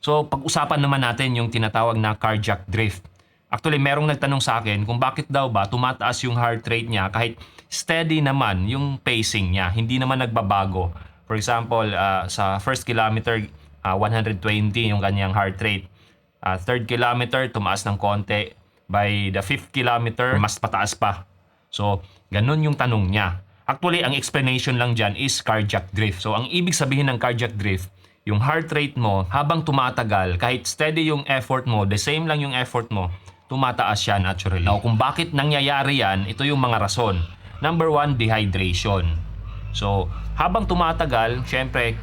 So, pag-usapan naman natin yung tinatawag na cardiac drift. Actually, merong nagtanong sa akin kung bakit daw ba tumataas yung heart rate niya kahit steady naman yung pacing niya, hindi naman nagbabago. For example, sa first kilometer, 120 yung kanyang heart rate. Third kilometer, tumaas ng konti. By the fifth kilometer, mas pataas pa. So, ganun yung tanong niya. Actually, ang explanation lang dyan is cardiac drift. So, ang ibig sabihin ng cardiac drift, yung heart rate mo habang tumatagal, kahit steady yung effort mo, the same lang yung effort mo, tumataas siya naturally. Now, kung bakit nangyayari yan, ito yung mga rason. Number one, dehydration. So, habang tumatagal, syempre,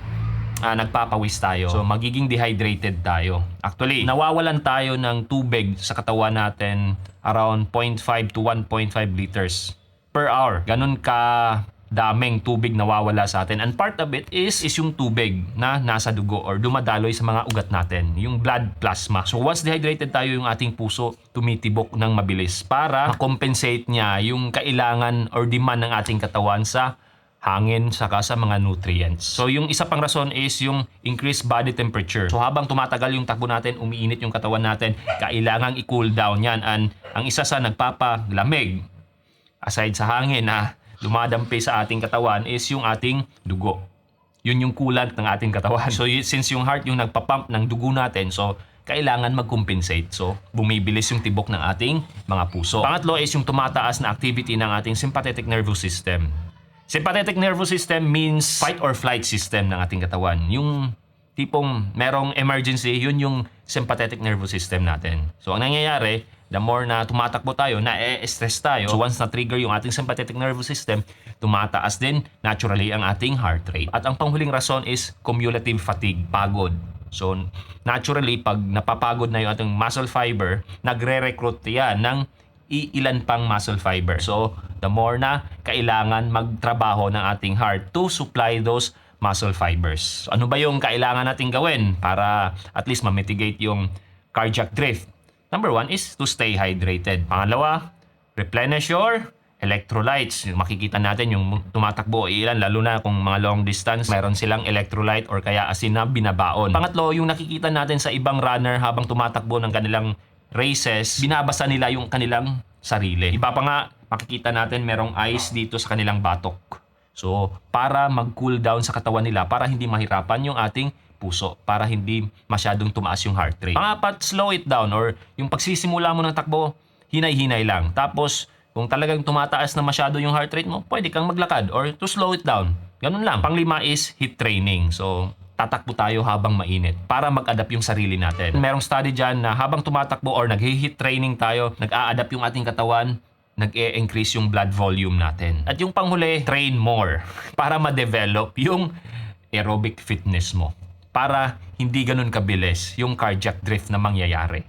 nagpapawis tayo. So, magiging dehydrated tayo. Actually, nawawalan tayo ng tubig sa katawan natin around 0.5 to 1.5 liters per hour. Ganun ka daming tubig nawawala sa atin. And part of it is yung tubig na nasa dugo or dumadaloy sa mga ugat natin, yung blood plasma. So once dehydrated tayo, yung ating puso tumitibok ng mabilis para ma-compensate niya yung kailangan or demand ng ating katawan sa hangin saka sa mga nutrients. So yung isa pang rason is yung increased body temperature. So habang tumatagal yung takbo natin, umiinit yung katawan natin, kailangang i-cool down yan. And ang isa sa nagpapalamig, aside sa hangin na dumadampi sa ating katawan, is yung ating dugo. Yun yung coolant ng ating katawan. So since yung heart yung nagpapump ng dugo natin, so kailangan mag-compensate. So bumibilis yung tibok ng ating mga puso. Pangatlo is yung tumataas na activity ng ating sympathetic nervous system. Sympathetic nervous system means fight or flight system ng ating katawan. Yung tipong merong emergency, yun yung sympathetic nervous system natin. So ang nangyayari, the more na tumatakbo tayo, na-stress tayo, so once na-trigger yung ating sympathetic nervous system, tumataas din naturally ang ating heart rate. At ang panghuling rason is cumulative fatigue, pagod. So naturally, pag napapagod na yung ating muscle fiber, nagre-recruit yan ng iilan pang muscle fiber. So the more na kailangan magtrabaho ng ating heart to supply those muscle fibers. So, ano ba yung kailangan nating gawin para at least ma-mitigate yung cardiac drift? Number one is to stay hydrated. Pangalawa, replenish your electrolytes. Makikita natin yung tumatakbo ilan, lalo na kung mga long distance, mayroon silang electrolyte or kaya asin na binabaon. Pangatlo, yung nakikita natin sa ibang runner habang tumatakbo ng kanilang races, binabasa nila yung kanilang sarili. Iba pa nga, makikita natin merong ice dito sa kanilang batok. So, para mag-cool down sa katawan nila, para hindi mahirapan yung ating puso, para hindi masyadong tumaas yung heart rate. Pangapat, slow it down, or yung pagsisimula mo ng takbo, hinay-hinay lang. Tapos, kung talagang tumataas na masyado yung heart rate mo, pwede kang maglakad or to slow it down. Ganun lang. Panglima is HIIT training. So, tatakbo tayo habang mainit para mag-adapt yung sarili natin. Merong study dyan na habang tumatakbo or nag-HIIT training tayo, nag-a-adapt yung ating katawan, nag-e-increase yung blood volume natin. At yung panghuli, train more para ma-develop yung aerobic fitness mo. Para hindi ganun kabilis yung cardiac drift na mangyayari.